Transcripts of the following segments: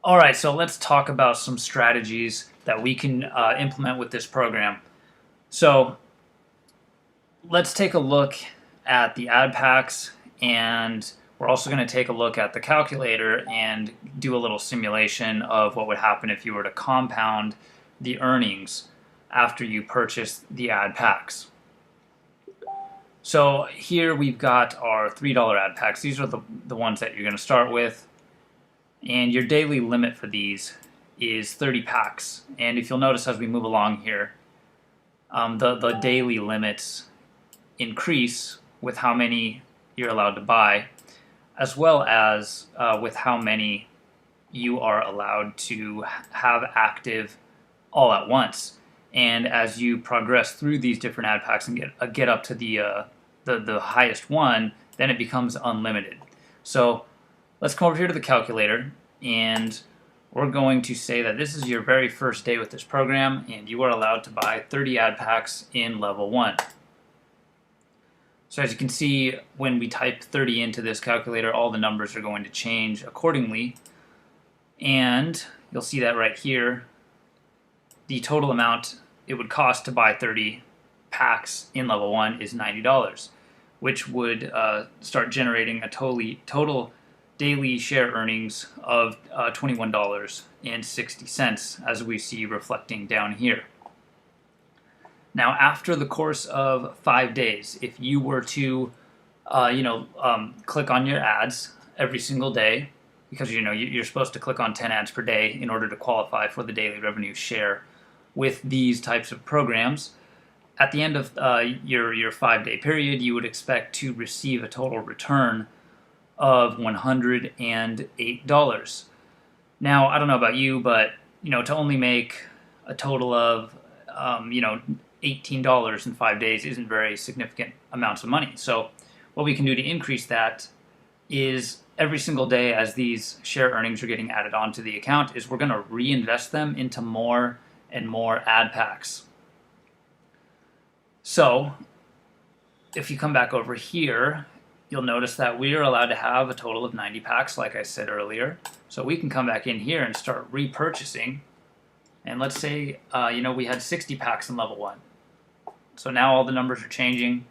All right, so let's talk about some strategies that we can implement with this program. So let's take a look at the ad packs, and we're also going to take a look at the calculator and do a little simulation of what would happen if you were to compound the earnings after you purchase the ad packs. So here we've got our $3 ad packs. These are the ones that you're going to start with. And your daily limit for these is 30 packs. And if you'll notice as we move along here, the daily limits increase with how many you're allowed to buy, as well as with how many you are allowed to have active all at once. And as you progress through these different ad packs and get up to the highest one, then it becomes unlimited. So let's come over here to the calculator, and we're going to say that this is your very first day with this program, and you are allowed to buy 30 ad packs in level 1. So as you can see, when we type 30 into this calculator, all the numbers are going to change accordingly. And you'll see that right here, the total amount it would cost to buy 30 packs in level 1 is $90, which would start generating a total daily share earnings of $21.60, as we see reflecting down here. Now, after the course of 5 days, if you were to, click on your ads every single day, because you're supposed to click on 10 ads per day in order to qualify for the daily revenue share with these types of programs. At the end of your 5-day period, you would expect to receive a total return of $108. Now, I don't know about you, but to only make a total of $18 in 5 days isn't very significant amounts of money. So what we can do to increase that is every single day as these share earnings are getting added onto the account is we're going to reinvest them into more and more ad packs. So if you come back over here, you'll notice that we are allowed to have a total of 90 packs, like I said earlier. So we can come back in here and start repurchasing. And let's say, we had 60 packs in level 1. So now all the numbers are changing.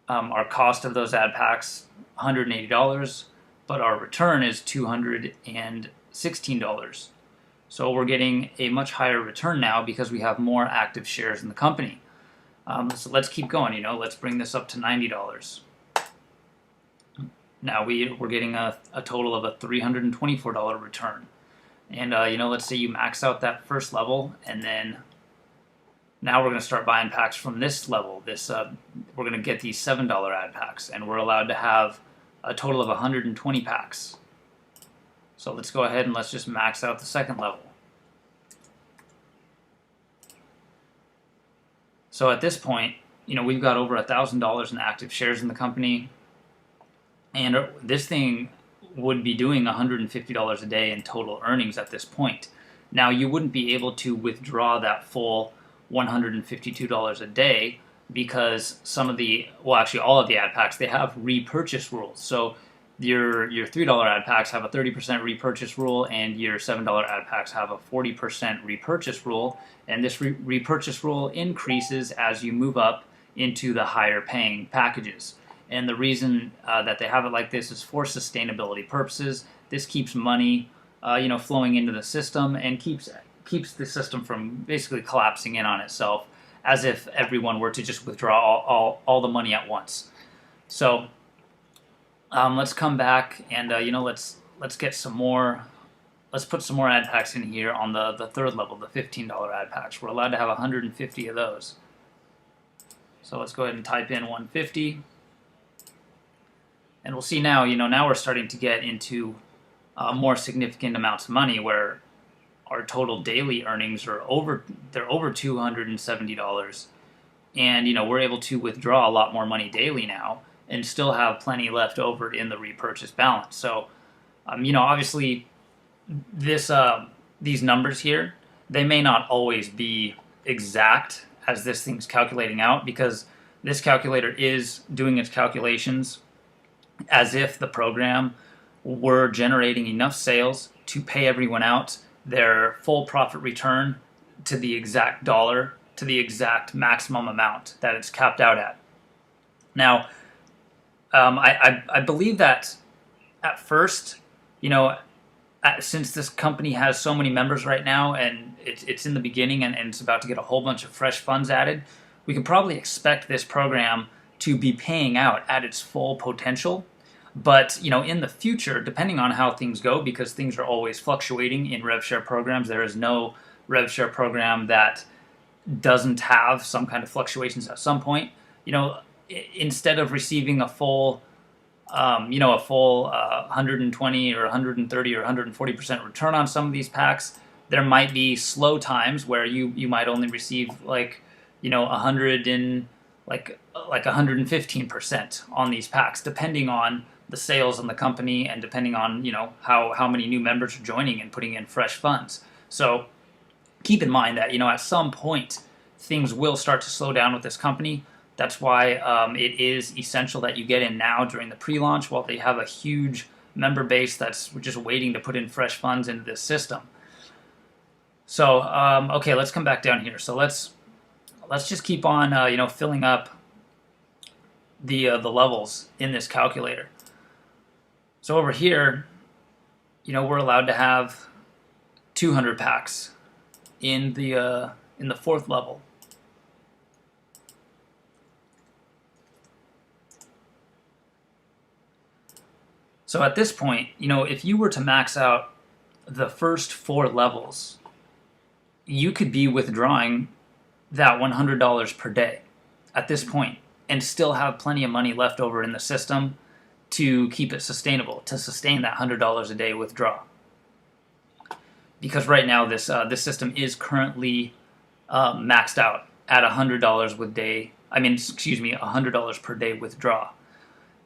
Our cost of those ad packs, $180, but our return is $216. So we're getting a much higher return now because we have more active shares in the company. So let's keep going, let's bring this up to $90. Now we're getting a total of a $324 return. And, let's say you max out that first level, and then now we're going to start buying packs from this level. We're going to get these $7 ad packs, and we're allowed to have a total of 120 packs. So let's go ahead and let's just max out the second level. So at this point, we've got over $1,000 in active shares in the company, and this thing would be doing $150 a day in total earnings at this point. Now, you wouldn't be able to withdraw that full $152 a day because all of the ad packs, they have repurchase rules. So your $3 ad packs have a 30% repurchase rule, and your $7 ad packs have a 40% repurchase rule. And this repurchase rule increases as you move up into the higher paying packages. And the reason that they have it like this is for sustainability purposes. This keeps money, flowing into the system and keeps the system from basically collapsing in on itself, as if everyone were to just withdraw all the money at once. So let's come back and let's get some more. Let's put some more ad packs in here on the third level, the $15 ad packs. We're allowed to have 150 of those. So let's go ahead and type in 150. And we'll see now, now we're starting to get into more significant amounts of money where our total daily earnings are over $270. And, we're able to withdraw a lot more money daily now and still have plenty left over in the repurchase balance. So, obviously these numbers here, they may not always be exact as this thing's calculating out, because this calculator is doing its calculations as if the program were generating enough sales to pay everyone out their full profit return to the exact dollar, to the exact maximum amount that it's capped out at. Now, I believe that at first, since this company has so many members right now and it's in the beginning and it's about to get a whole bunch of fresh funds added, we can probably expect this program to be paying out at its full potential. But, in the future, depending on how things go, because things are always fluctuating in rev share programs, there is no rev share program that doesn't have some kind of fluctuations at some point. Instead of receiving a full 120 or 130 or 140% return on some of these packs, there might be slow times where you might only receive 100 and 115% on these packs, depending on the sales in the company and depending on how many new members are joining and putting in fresh funds. So keep in mind that at some point things will start to slow down with this company. That's why it is essential that you get in now during the pre-launch while they have a huge member base that's just waiting to put in fresh funds into this system. So okay, let's come back down here. So let's just keep on filling up the levels in this calculator. So over here, we're allowed to have 200 packs in the fourth level. So at this point, if you were to max out the first 4 levels, you could be withdrawing that $100 per day at this point and still have plenty of money left over in the system to keep it sustainable, to sustain that $100 a day withdrawal. Because right now this system is currently maxed out at $100 $100 per day withdrawal.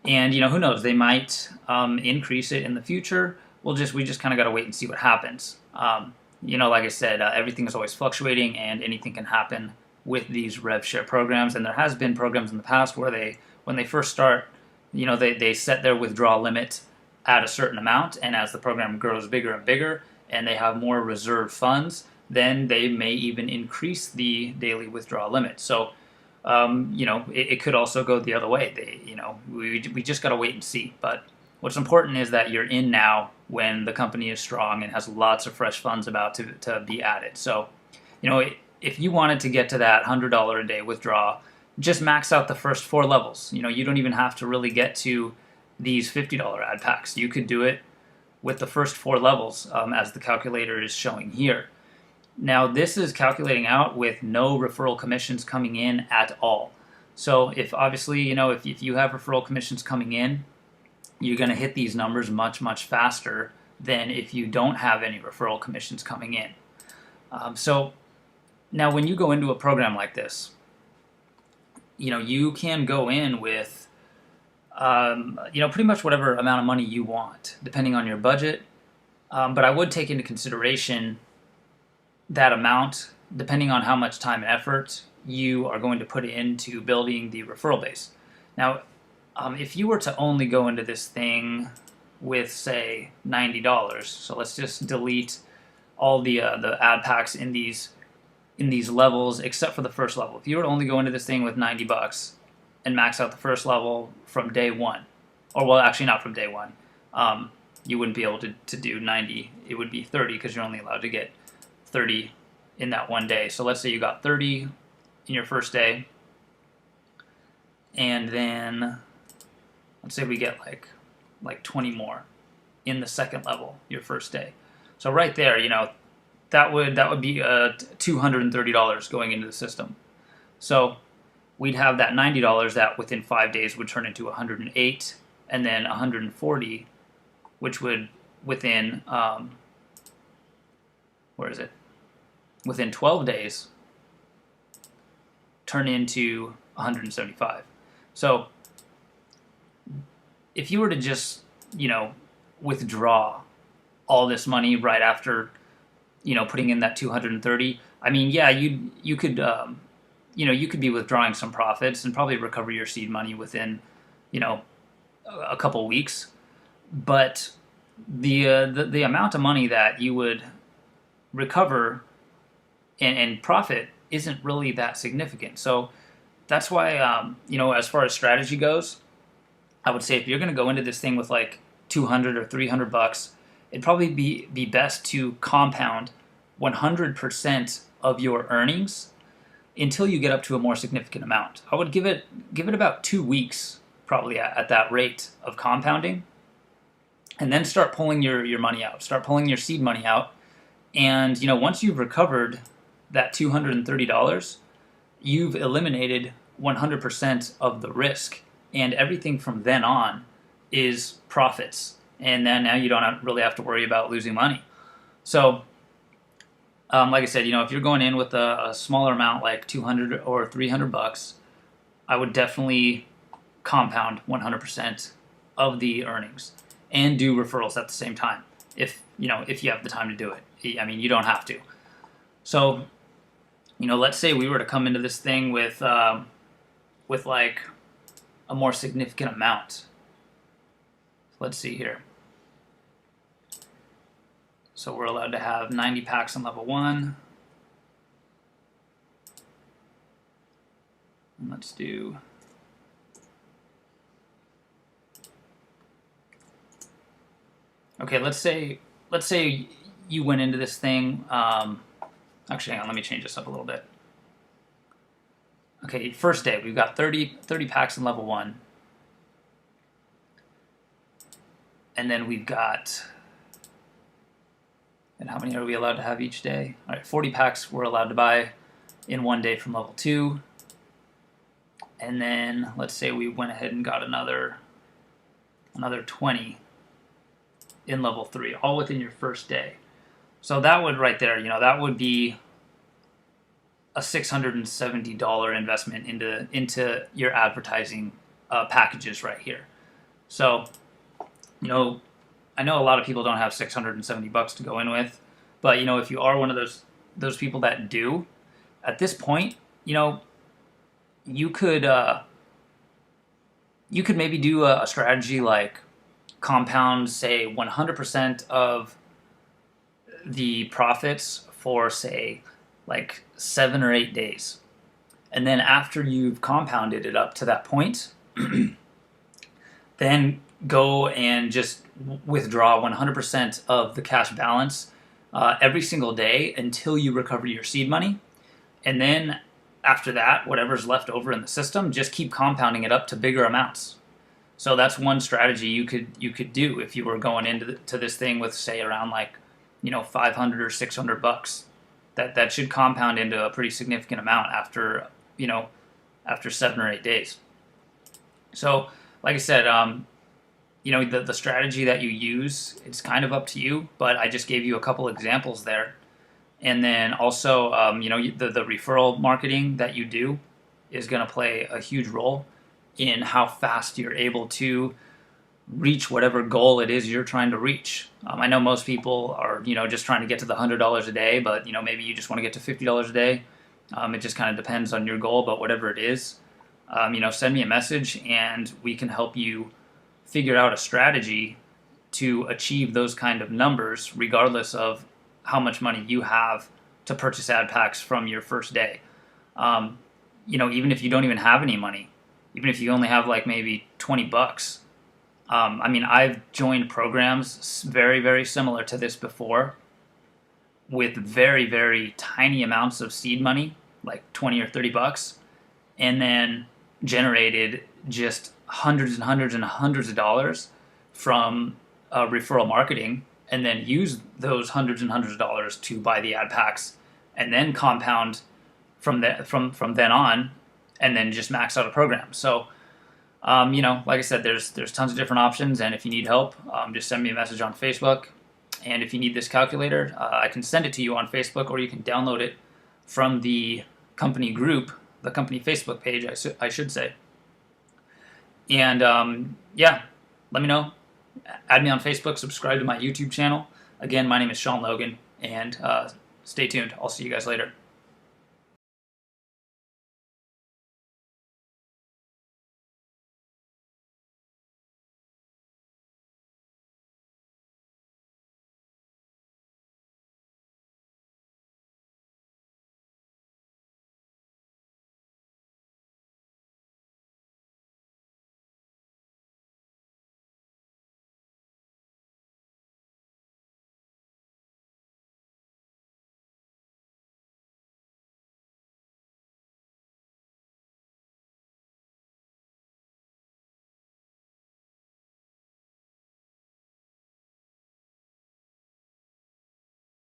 And who knows? They might increase it in the future. We just kind of got to wait and see what happens. Like I said, everything is always fluctuating, and anything can happen with these rev share programs. And there has been programs in the past where when they first start, they set their withdrawal limit at a certain amount, and as the program grows bigger and bigger, and they have more reserve funds, then they may even increase the daily withdrawal limit. So. It could also go the other way. We just got to wait and see. But what's important is that you're in now when the company is strong and has lots of fresh funds about to be added. So, if you wanted to get to that $100 a day withdrawal, just max out the first 4 levels. You don't even have to really get to these $50 ad packs. You could do it with the first 4 levels, as the calculator is showing here. Now, this is calculating out with no referral commissions coming in at all. So if obviously, if you have referral commissions coming in, you're going to hit these numbers much, much faster than if you don't have any referral commissions coming in. So now when you go into a program like this, you can go in with, pretty much whatever amount of money you want, depending on your budget. But I would take into consideration that amount, depending on how much time and effort you are going to put into building the referral base. Now, if you were to only go into this thing with, say, $90, so let's just delete all the ad packs in these levels except for the first level. If you were to only go into this thing with $90 and max out the first level from day one, or well, actually not from day one, you wouldn't be able to do 90. It would be 30 because you're only allowed to get 30 in that one day. So let's say you got 30 in your first day, and then let's say we get like 20 more in the second level your first day. So right there, that would be $230 going into the system. So we'd have that $90 that within 5 days would turn into 108, and then 140, which would within within 12 days turn into 175. So if you were to just, withdraw all this money right after, putting in that 230, I mean, yeah, you could be withdrawing some profits and probably recover your seed money within, a couple weeks. But the amount of money that you would recover and profit isn't really that significant. So that's why, as far as strategy goes, I would say if you're going to go into this thing with like 200 or 300 bucks, it'd probably be best to compound 100% of your earnings until you get up to a more significant amount. I would give it about 2 weeks probably at that rate of compounding, and then start pulling your money out. Start pulling your seed money out, and once you've recovered that $230, you've eliminated 100% of the risk, and everything from then on is profits. And then now you don't really have to worry about losing money. So, like I said, if you're going in with a smaller amount, like 200 or 300 bucks, I would definitely compound 100% of the earnings and do referrals at the same time. If you have the time to do it. I mean, you don't have to. So, let's say we were to come into this thing with like a more significant amount. Let's see here. So we're allowed to have 90 packs on level 1. And let's do... Okay, let's say you went into this thing... actually, hang on, let me change this up a little bit. Okay, first day, we've got 30 packs in level 1. And then we've got... And how many are we allowed to have each day? All right, 40 packs we're allowed to buy in one day from level 2. And then let's say we went ahead and got another 20 in level 3, all within your first day. So that would right there, that would be a $670 investment into your advertising packages right here. So, I know a lot of people don't have 670 bucks to go in with, but if you are one of those people that do, at this point, you could maybe do a strategy like compound, say, 100% of the profits for, say, like 7 or 8 days. And then after you've compounded it up to that point, then go and just withdraw 100% of the cash balance every single day until you recover your seed money. And then after that, whatever's left over in the system, just keep compounding it up to bigger amounts. So that's one strategy you could do if you were going into this thing with, say, around like 500 or 600 bucks. That should compound into a pretty significant amount after 7 or 8 days. So, like I said, the strategy that you use, it's kind of up to you, but I just gave you a couple examples there. And then also, the referral marketing that you do is going to play a huge role in how fast you're able to reach whatever goal it is you're trying to reach. I know most people are, just trying to get to the $100 a day, but, maybe you just want to get to $50 a day. It just kind of depends on your goal, but whatever it is, send me a message and we can help you figure out a strategy to achieve those kind of numbers regardless of how much money you have to purchase ad packs from your first day. Even if you don't even have any money, even if you only have like maybe 20 bucks. I've joined programs very, very similar to this before with very, very tiny amounts of seed money, like 20 or 30 bucks, and then generated just hundreds and hundreds and hundreds of dollars from referral marketing, and then use those hundreds and hundreds of dollars to buy the ad packs, and then compound from then on, and then just max out a program. So, like I said, there's tons of different options, and if you need help, just send me a message on Facebook. And if you need this calculator, I can send it to you on Facebook, or you can download it from the company group, the company Facebook page, I should say. And let me know. Add me on Facebook, subscribe to my YouTube channel. Again, my name is Sean Logan, and stay tuned. I'll see you guys later.